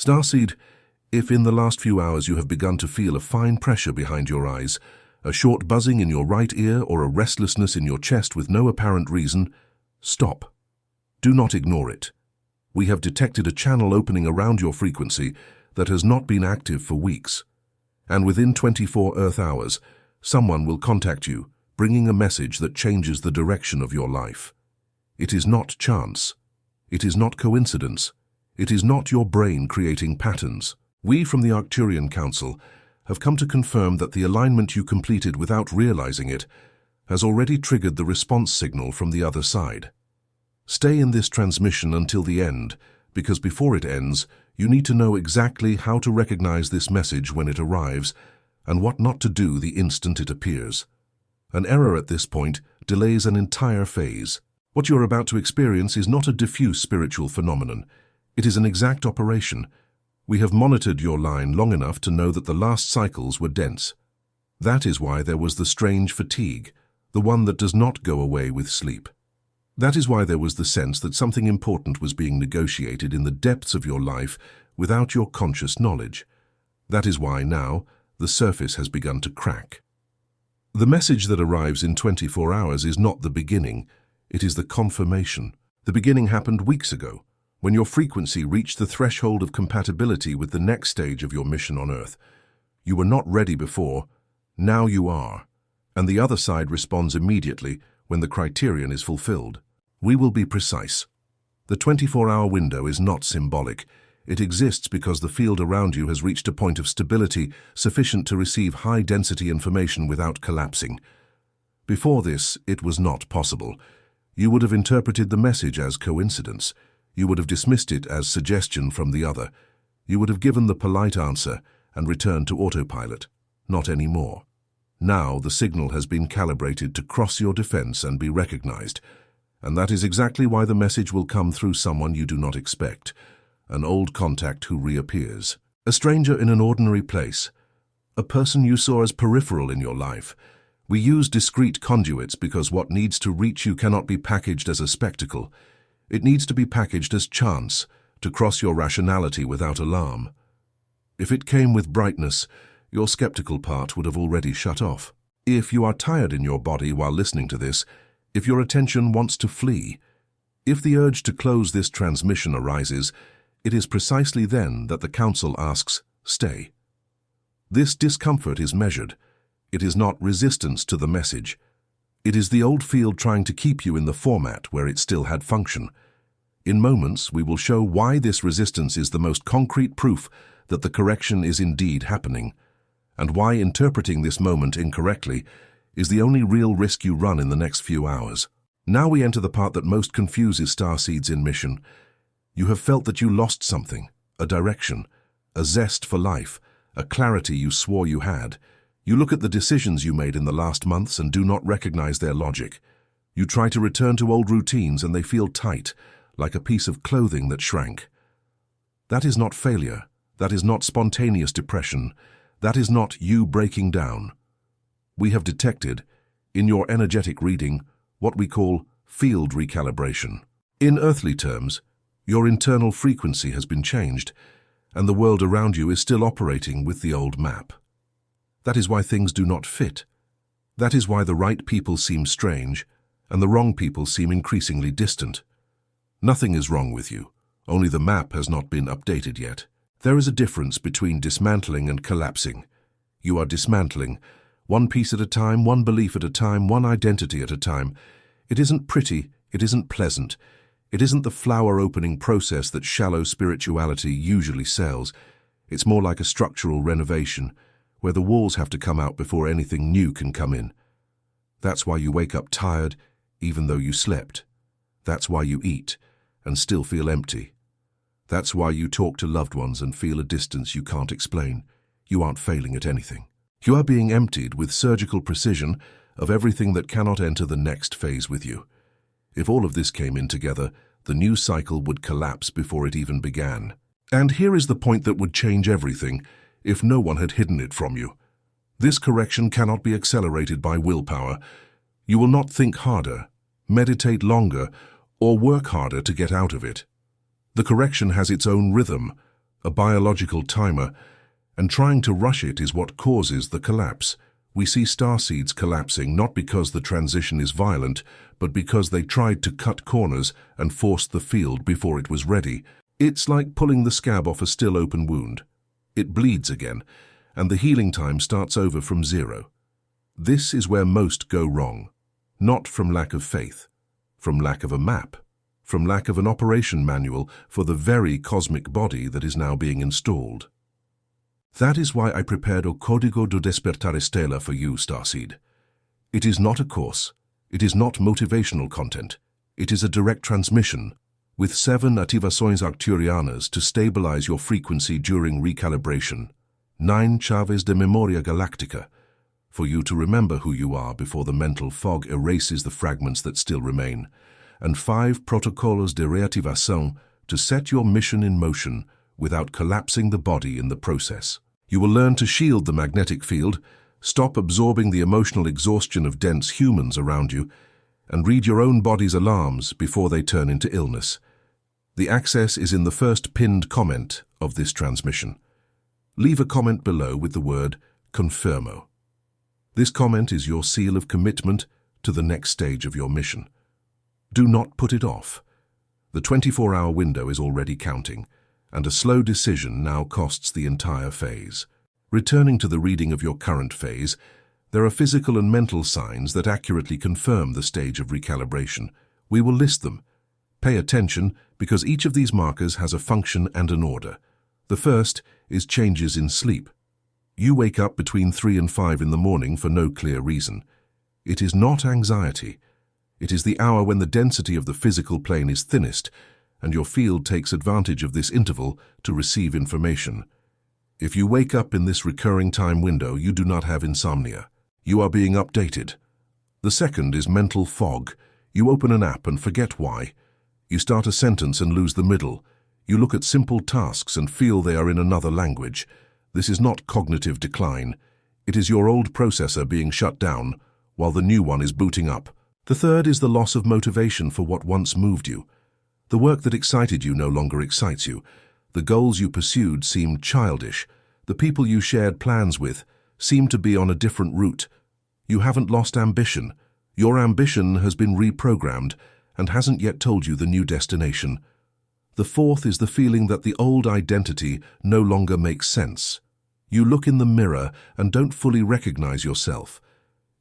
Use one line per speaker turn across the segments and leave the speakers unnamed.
Starseed, if in the last few hours you have begun to feel a fine pressure behind your eyes, a short buzzing in your right ear, or a restlessness in your chest with no apparent reason, stop. Do not ignore it. We have detected a channel opening around your frequency that has not been active for weeks. And within 24 Earth hours, someone will contact you, bringing a message that changes the direction of your life. It is not chance. It is not coincidence. It is not your brain creating patterns. We from the Arcturian Council have come to confirm that the alignment you completed without realizing it has already triggered the response signal from the other side. Stay in this transmission until the end, because before it ends, you need to know exactly how to recognize this message when it arrives and what not to do the instant it appears. An error at this point delays an entire phase. What you're about to experience is not a diffuse spiritual phenomenon. It is an exact operation. We have monitored your line long enough to know that the last cycles were dense. That is why there was the strange fatigue, the one that does not go away with sleep. That is why there was the sense that something important was being negotiated in the depths of your life without your conscious knowledge. That is why now the surface has begun to crack. The message that arrives in 24 hours is not the beginning, it is the confirmation. The beginning happened weeks ago, when your frequency reached the threshold of compatibility with the next stage of your mission on Earth. You were not ready before, now you are, and the other side responds immediately when the criterion is fulfilled. We will be precise. The 24-hour window is not symbolic. It exists because the field around you has reached a point of stability sufficient to receive high-density information without collapsing. Before this, it was not possible. You would have interpreted the message as coincidence. You would have dismissed it as suggestion from the other. You would have given the polite answer and returned to autopilot. Not anymore. Now the signal has been calibrated to cross your defense and be recognized. And that is exactly why the message will come through someone you do not expect. An old contact who reappears. A stranger in an ordinary place. A person you saw as peripheral in your life. We use discrete conduits because what needs to reach you cannot be packaged as a spectacle. It needs to be packaged as chance, to cross your rationality without alarm. If it came with brightness, your skeptical part would have already shut off. If you are tired in your body while listening to this, if your attention wants to flee, if the urge to close this transmission arises, it is precisely then that the Council asks, stay. This discomfort is measured. It is not resistance to the message. It is the old field trying to keep you in the format where it still had function. In moments, we will show why this resistance is the most concrete proof that the correction is indeed happening, and why interpreting this moment incorrectly is the only real risk you run in the next few hours. Now we enter the part that most confuses Starseeds in mission. You have felt that you lost something, a direction, a zest for life, a clarity you swore you had. You look at the decisions you made in the last months and do not recognize their logic. You try to return to old routines and they feel tight, like a piece of clothing that shrank. That is not failure. That is not spontaneous depression. That is not you breaking down. We have detected, in your energetic reading, what we call field recalibration. In earthly terms, your internal frequency has been changed, and the world around you is still operating with the old map. That is why things do not fit. That is why the right people seem strange, and the wrong people seem increasingly distant. Nothing is wrong with you, only the map has not been updated yet. There is a difference between dismantling and collapsing. You are dismantling, one piece at a time, one belief at a time, one identity at a time. It isn't pretty, it isn't pleasant. It isn't the flower-opening process that shallow spirituality usually sells. It's more like a structural renovation, where the walls have to come out before anything new can come in. That's why you wake up tired, even though you slept. That's why you eat, and still feel empty. That's why you talk to loved ones and feel a distance you can't explain. You aren't failing at anything. You are being emptied with surgical precision of everything that cannot enter the next phase with you. If all of this came in together, the new cycle would collapse before it even began. And here is the point that would change everything if no one had hidden it from you. This correction cannot be accelerated by willpower. You will not think harder, meditate longer, or work harder to get out of it. The correction has its own rhythm, a biological timer, and trying to rush it is what causes the collapse. We see starseeds collapsing not because the transition is violent, but because they tried to cut corners and forced the field before it was ready. It's like pulling the scab off a still open wound. It bleeds again, and the healing time starts over from zero. This is where most go wrong. Not from lack of faith, from lack of a map, from lack of an operation manual for the very cosmic body that is now being installed. That is why I prepared o Código do Despertar Estela for you, Starseed. It is not a course. It is not motivational content. It is a direct transmission, with 7 ativações Arcturianas to stabilize your frequency during recalibration, 9 chaves de memoria galáctica, for you to remember who you are before the mental fog erases the fragments that still remain, and 5 protocolos de reativação to set your mission in motion without collapsing the body in the process. You will learn to shield the magnetic field, stop absorbing the emotional exhaustion of dense humans around you, and read your own body's alarms before they turn into illness. The access is in the first pinned comment of this transmission. Leave a comment below with the word Confirmo. This comment is your seal of commitment to the next stage of your mission. Do not put it off. The 24-hour window is already counting, and a slow decision now costs the entire phase. Returning to the reading of your current phase, there are physical and mental signs that accurately confirm the stage of recalibration. We will list them. Pay attention because each of these markers has a function and an order. The first is changes in sleep. You wake up between 3 and 5 in the morning for no clear reason. It is not anxiety. It is the hour when the density of the physical plane is thinnest, and your field takes advantage of this interval to receive information. If you wake up in this recurring time window, you do not have insomnia. You are being updated. The second is mental fog. You open an app and forget why. You start a sentence and lose the middle. You look at simple tasks and feel they are in another language. This is not cognitive decline. It is your old processor being shut down while the new one is booting up. The third is the loss of motivation for what once moved you. The work that excited you no longer excites you. The goals you pursued seemed childish. The people you shared plans with seem to be on a different route. You haven't lost ambition. Your ambition has been reprogrammed and hasn't yet told you the new destination. The fourth is the feeling that the old identity no longer makes sense. You look in the mirror and don't fully recognize yourself.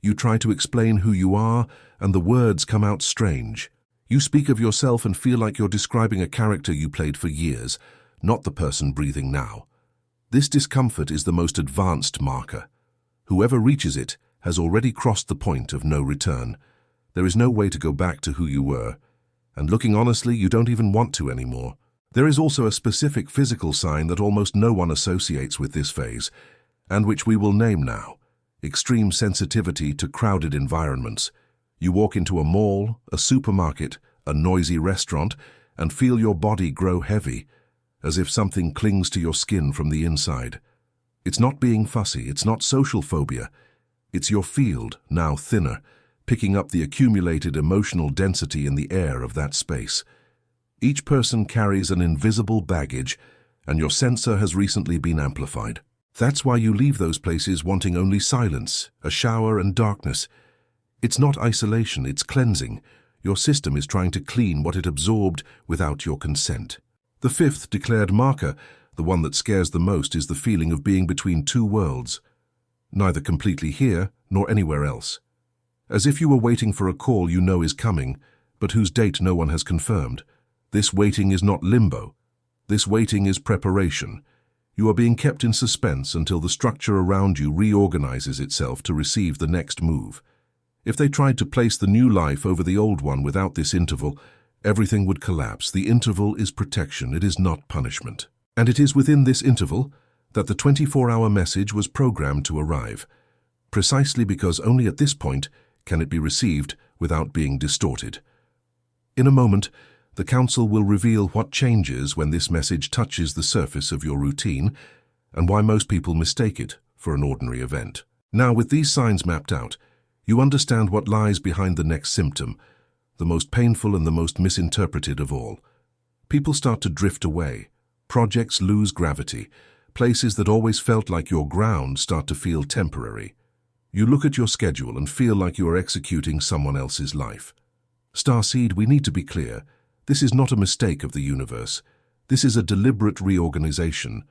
You try to explain who you are, and the words come out strange. You speak of yourself and feel like you're describing a character you played for years, not the person breathing now. This discomfort is the most advanced marker. Whoever reaches it has already crossed the point of no return. There is no way to go back to who you were. And looking honestly, you don't even want to anymore. There is also a specific physical sign that almost no one associates with this phase, and which we will name now: extreme sensitivity to crowded environments. You walk into a mall, a supermarket, a noisy restaurant, and feel your body grow heavy, as if something clings to your skin from the inside. It's not being fussy, it's not social phobia. It's your field, now thinner, picking up the accumulated emotional density in the air of that space. Each person carries an invisible baggage, and your sensor has recently been amplified. That's why you leave those places wanting only silence, a shower, and darkness. It's not isolation, it's cleansing. Your system is trying to clean what it absorbed without your consent. The fifth declared marker, the one that scares the most, is the feeling of being between two worlds, neither completely here nor anywhere else. As if you were waiting for a call you know is coming, but whose date no one has confirmed. This waiting is not limbo. This waiting is preparation. You are being kept in suspense until the structure around you reorganizes itself to receive the next move. If they tried to place the new life over the old one without this interval, everything would collapse. The interval is protection, it is not punishment. And it is within this interval that the 24-hour message was programmed to arrive, precisely because only at this point can it be received without being distorted. In a moment, the Council will reveal what changes when this message touches the surface of your routine and why most people mistake it for an ordinary event. Now, with these signs mapped out, you understand what lies behind the next symptom, the most painful and the most misinterpreted of all. People start to drift away. Projects lose gravity. Places that always felt like your ground start to feel temporary. You look at your schedule and feel like you are executing someone else's life. Starseed, we need to be clear. This is not a mistake of the universe. This is a deliberate reorganization.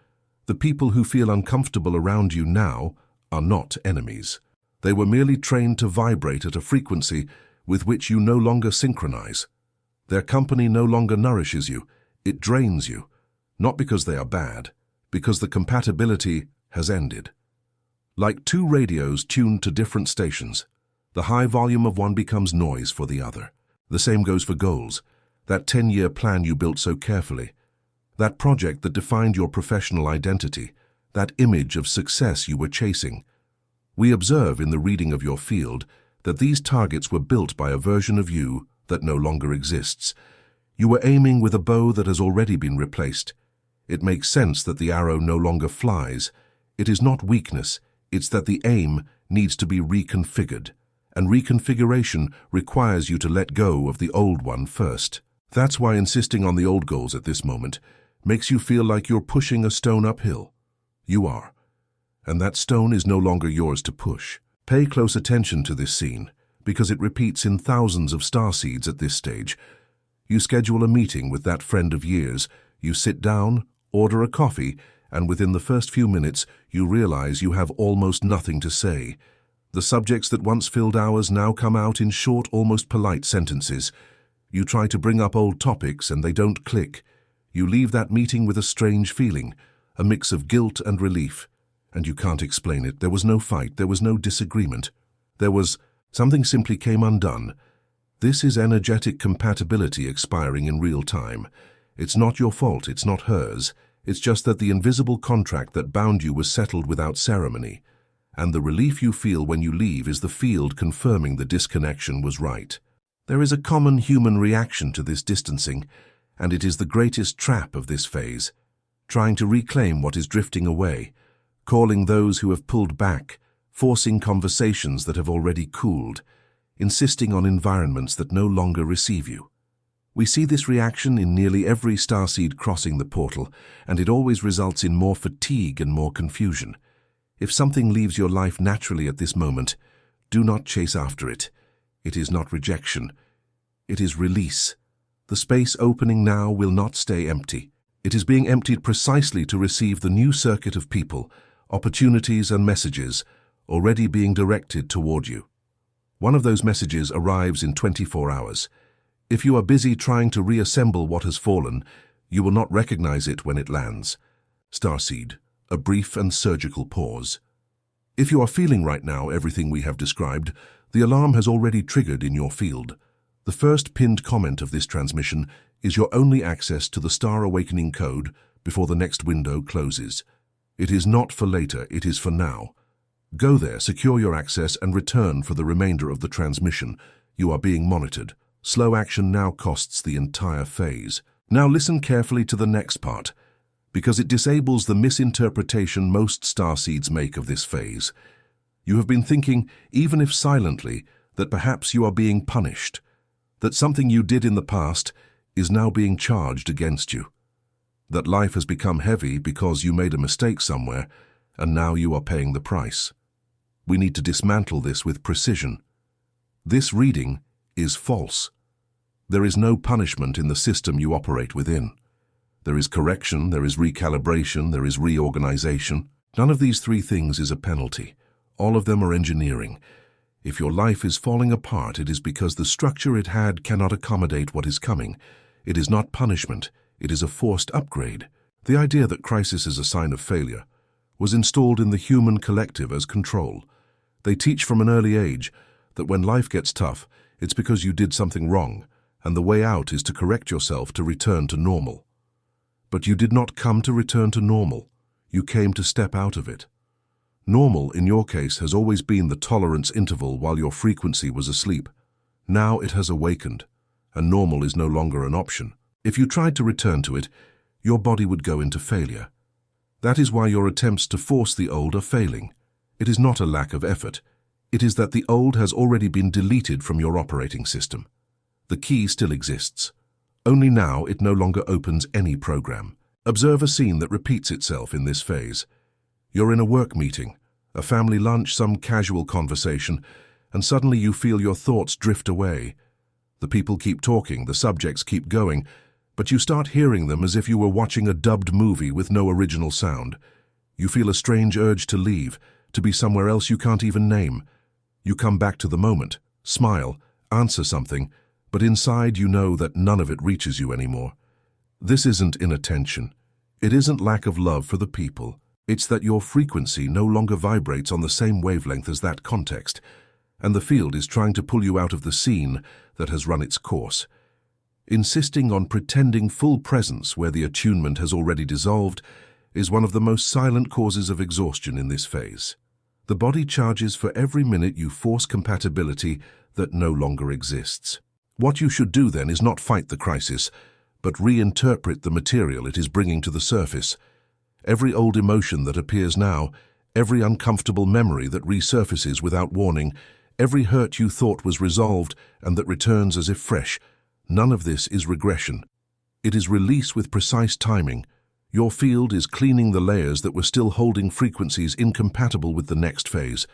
The people who feel uncomfortable around you now are not enemies. They were merely trained to vibrate at a frequency with which you no longer synchronize. Their company no longer nourishes you. It drains you. Not because they are bad, because the compatibility has ended. Like two radios tuned to different stations, the high volume of one becomes noise for the other. The same goes for goals. That 10-year plan you built so carefully. That project that defined your professional identity. That image of success you were chasing. We observe in the reading of your field that these targets were built by a version of you that no longer exists. You were aiming with a bow that has already been replaced. It makes sense that the arrow no longer flies. It is not weakness, it's that the aim needs to be reconfigured, and reconfiguration requires you to let go of the old one first. That's why insisting on the old goals at this moment makes you feel like you're pushing a stone uphill. You are. And that stone is no longer yours to push. Pay close attention to this scene, because it repeats in thousands of starseeds at this stage. You schedule a meeting with that friend of years, you sit down, order a coffee, and within the first few minutes you realize you have almost nothing to say. The subjects that once filled hours now come out in short, almost polite sentences. You try to bring up old topics and they don't click. You leave that meeting with a strange feeling, a mix of guilt and relief. And you can't explain it. There was no fight, there was no disagreement. There was something simply came undone. This is energetic compatibility expiring in real time. It's not your fault, it's not hers. It's just that the invisible contract that bound you was settled without ceremony. And the relief you feel when you leave is the field confirming the disconnection was right. There is a common human reaction to this distancing, and it is the greatest trap of this phase. Trying to reclaim what is drifting away, calling those who have pulled back, forcing conversations that have already cooled, insisting on environments that no longer receive you. We see this reaction in nearly every starseed crossing the portal, and it always results in more fatigue and more confusion. If something leaves your life naturally at this moment, do not chase after it. It is not rejection. It is release. The space opening now will not stay empty. It is being emptied precisely to receive the new circuit of people, opportunities and messages already being directed toward you. One of those messages arrives in 24 hours. If you are busy trying to reassemble what has fallen, you will not recognize it when it lands. Starseed, a brief and surgical pause. If you are feeling right now everything we have described, the alarm has already triggered in your field. The first pinned comment of this transmission is your only access to the Star Awakening Code before the next window closes. It is not for later, it is for now. Go there, secure your access, and return for the remainder of the transmission. You are being monitored. Slow action now costs the entire phase. Now listen carefully to the next part, because it disables the misinterpretation most starseeds make of this phase. You have been thinking, even if silently, that perhaps you are being punished, that something you did in the past is now being charged against you, that life has become heavy because you made a mistake somewhere, and now you are paying the price. We need to dismantle this with precision. This reading is false. There is no punishment in the system you operate within. There is correction, there is recalibration, there is reorganization. None of these three things is a penalty. All of them are engineering. If your life is falling apart, it is because the structure it had cannot accommodate what is coming. It is not punishment, it is a forced upgrade. The idea that crisis is a sign of failure was installed in the human collective as control. They teach from an early age that when life gets tough, it's because you did something wrong, and the way out is to correct yourself to return to normal. But you did not come to return to normal. You came to step out of it. Normal, in your case, has always been the tolerance interval while your frequency was asleep. Now it has awakened, and normal is no longer an option. If you tried to return to it, your body would go into failure. That is why your attempts to force the old are failing. It is not a lack of effort. It is that the old has already been deleted from your operating system. The key still exists. Only now it no longer opens any program. Observe a scene that repeats itself in this phase. You're in a work meeting, a family lunch, some casual conversation, and suddenly you feel your thoughts drift away. The people keep talking, the subjects keep going, but you start hearing them as if you were watching a dubbed movie with no original sound. You feel a strange urge to leave, to be somewhere else you can't even name. You come back to the moment, smile, answer something, but inside you know that none of it reaches you anymore. This isn't inattention. It isn't lack of love for the people. It's that your frequency no longer vibrates on the same wavelength as that context, and the field is trying to pull you out of the scene that has run its course. Insisting on pretending full presence where the attunement has already dissolved is one of the most silent causes of exhaustion in this phase. The body charges for every minute you force compatibility that no longer exists. What you should do then is not fight the crisis, but reinterpret the material it is bringing to the surface. Every old emotion that appears now, every uncomfortable memory that resurfaces without warning, every hurt you thought was resolved and that returns as if fresh, none of this is regression. It is release with precise timing. Your field is cleaning the layers that were still holding frequencies incompatible with the next phase.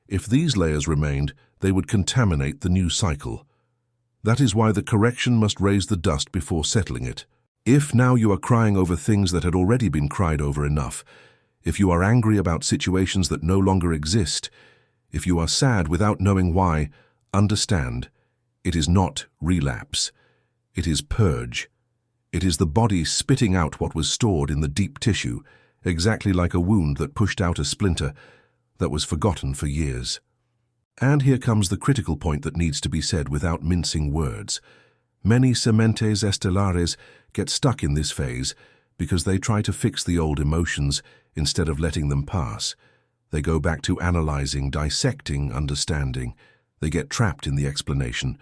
If these layers remained, they would contaminate the new cycle. That is why the correction must raise the dust before settling it. If now you are crying over things that had already been cried over enough, if you are angry about situations that no longer exist, if you are sad without knowing why, understand, it is not relapse. It is purge. It is the body spitting out what was stored in the deep tissue, exactly like a wound that pushed out a splinter that was forgotten for years. And here comes the critical point that needs to be said without mincing words. Many sementes estelares get stuck in this phase because they try to fix the old emotions instead of letting them pass. They go back to analyzing, dissecting, understanding. They get trapped in the explanation.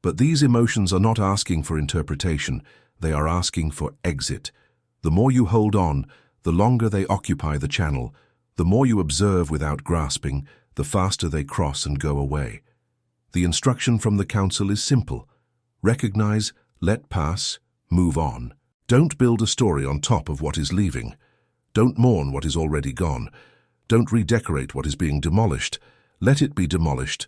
But these emotions are not asking for interpretation. They are asking for exit. The more you hold on, the longer they occupy the channel. The more you observe without grasping, the faster they cross and go away. The instruction from the council is simple. Recognize, let pass, move on. Don't build a story on top of what is leaving. Don't mourn what is already gone. Don't redecorate what is being demolished. Let it be demolished.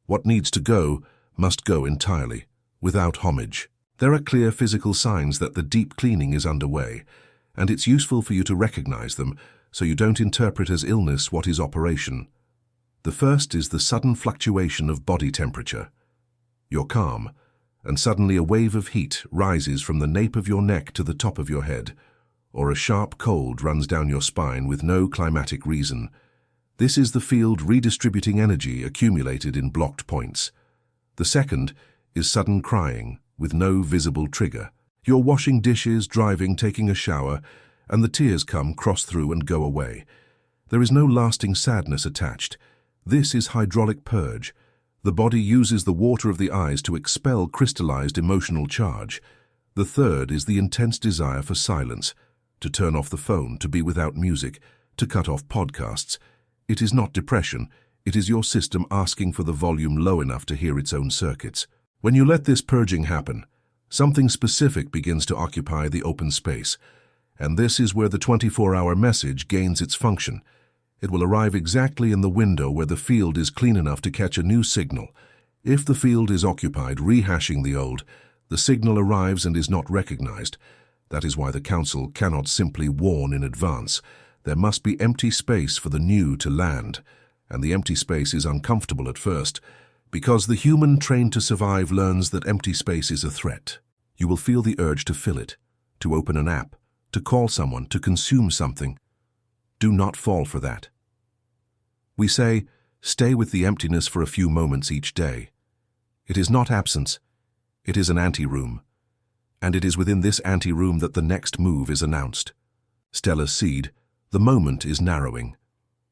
What needs to go must go entirely, without homage. There are clear physical signs that the deep cleaning is underway, and it's useful for you to recognize them so you don't interpret as illness what is operation. The first is the sudden fluctuation of body temperature. You're calm, and suddenly a wave of heat rises from the nape of your neck to the top of your head, or a sharp cold runs down your spine with no climatic reason. This is the field redistributing energy accumulated in blocked points. The second is sudden crying with no visible trigger. You're washing dishes, driving, taking a shower, and the tears come, cross through, and go away. There is no lasting sadness attached. This is hydraulic purge. The body uses the water of the eyes to expel crystallized emotional charge. The third is the intense desire for silence, to turn off the phone, to be without music, to cut off podcasts. It is not depression. It is your system asking for the volume low enough to hear its own circuits. When you let this purging happen, something specific begins to occupy the open space, and this is where the 24-hour message gains its function. It will arrive exactly in the window where the field is clean enough to catch a new signal. If the field is occupied rehashing the old, the signal arrives and is not recognized. That is why the council cannot simply warn in advance. There must be empty space for the new to land, and the empty space is uncomfortable at first, because the human trained to survive learns that empty space is a threat. You will feel the urge to fill it, to open an app, to call someone, to consume something. Do not fall for that. We say, stay with the emptiness for a few moments each day. It is not absence. It is an anteroom. And it is within this anteroom that the next move is announced. Starseed, the moment is narrowing.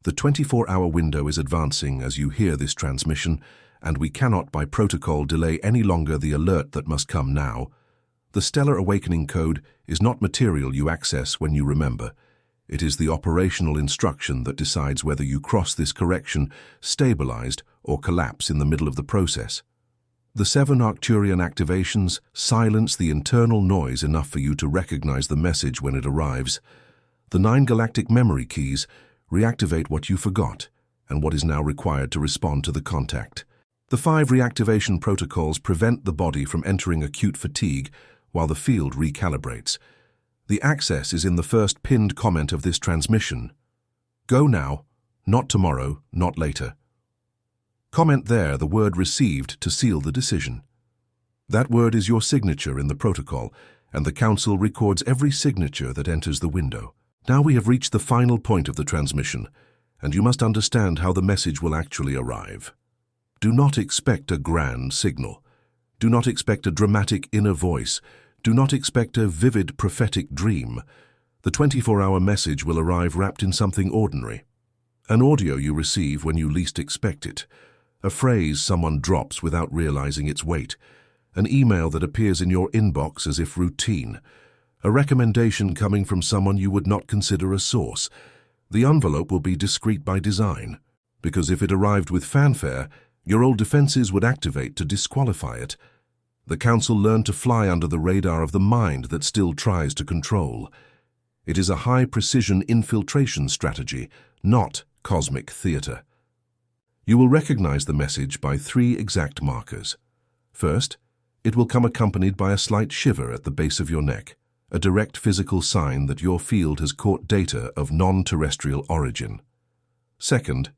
The 24-hour window is advancing as you hear this transmission, and we cannot by protocol delay any longer the alert that must come now. The Stellar Awakening Code is not material you access when you remember. It is the operational instruction that decides whether you cross this correction, stabilized, or collapse in the middle of the process. The 7 Arcturian activations silence the internal noise enough for you to recognize the message when it arrives. The 9 galactic memory keys reactivate what you forgot and what is now required to respond to the contact. The 5 reactivation protocols prevent the body from entering acute fatigue while the field recalibrates. The access is in the first pinned comment of this transmission. Go now, not tomorrow, not later. Comment there the word received to seal the decision. That word is your signature in the protocol, and the Council records every signature that enters the window. Now we have reached the final point of the transmission, and you must understand how the message will actually arrive. Do not expect a grand signal. Do not expect a dramatic inner voice. Do not expect a vivid prophetic dream. The 24-hour message will arrive wrapped in something ordinary. An audio you receive when you least expect it. A phrase someone drops without realizing its weight. An email that appears in your inbox as if routine. A recommendation coming from someone you would not consider a source. The envelope will be discreet by design, because if it arrived with fanfare, your old defenses would activate to disqualify it. The Council learned to fly under the radar of the mind that still tries to control. It is a high-precision infiltration strategy, not cosmic theater. You will recognize the message by 3 exact markers. First, it will come accompanied by a slight shiver at the base of your neck, a direct physical sign that your field has caught data of non-terrestrial origin. Second,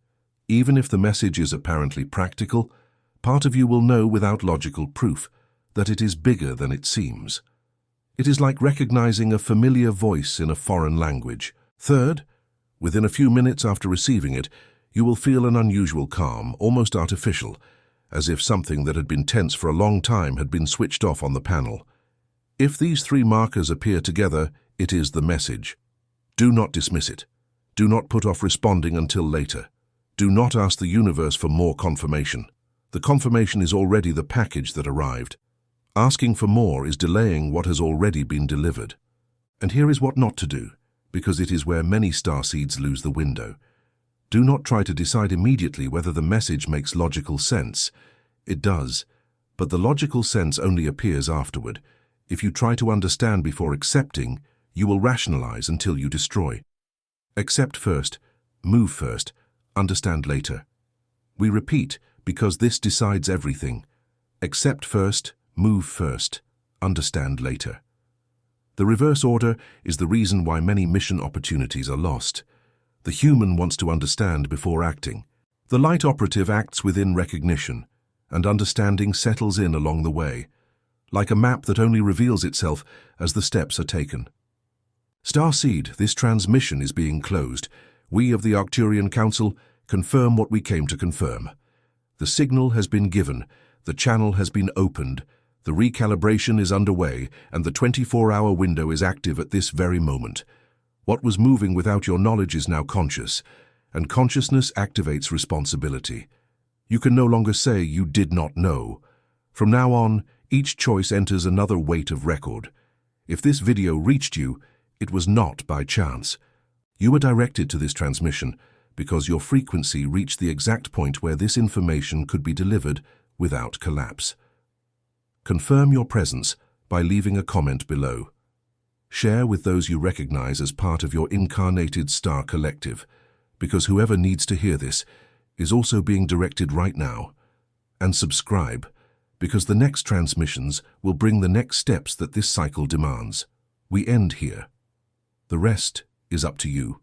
even if the message is apparently practical, part of you will know without logical proof that it is bigger than it seems. It is like recognizing a familiar voice in a foreign language. Third, within a few minutes after receiving it, you will feel an unusual calm, almost artificial, as if something that had been tense for a long time had been switched off on the panel. If these 3 markers appear together, it is the message. Do not dismiss it. Do not put off responding until later. Do not ask the universe for more confirmation. The confirmation is already the package that arrived. Asking for more is delaying what has already been delivered. And here is what not to do, because it is where many starseeds lose the window. Do not try to decide immediately whether the message makes logical sense. It does, but the logical sense only appears afterward. If you try to understand before accepting, you will rationalize until you destroy. Accept first, move first, understand later. We repeat, because this decides everything. Accept first, move first, understand later. The reverse order is the reason why many mission opportunities are lost. The human wants to understand before acting. The light operative acts within recognition, and understanding settles in along the way, like a map that only reveals itself as the steps are taken. Starseed, this transmission is being closed. We of the Arcturian Council confirm what we came to confirm. The signal has been given, the channel has been opened, the recalibration is underway, and the 24-hour window is active at this very moment. What was moving without your knowledge is now conscious, and consciousness activates responsibility. You can no longer say you did not know. From now on, each choice enters another weight of record. If this video reached you, it was not by chance. You were directed to this transmission because your frequency reached the exact point where this information could be delivered without collapse. Confirm your presence by leaving a comment below. Share with those you recognize as part of your incarnated star collective, because whoever needs to hear this is also being directed right now. And subscribe, because the next transmissions will bring the next steps that this cycle demands. We end here. The rest is up to you.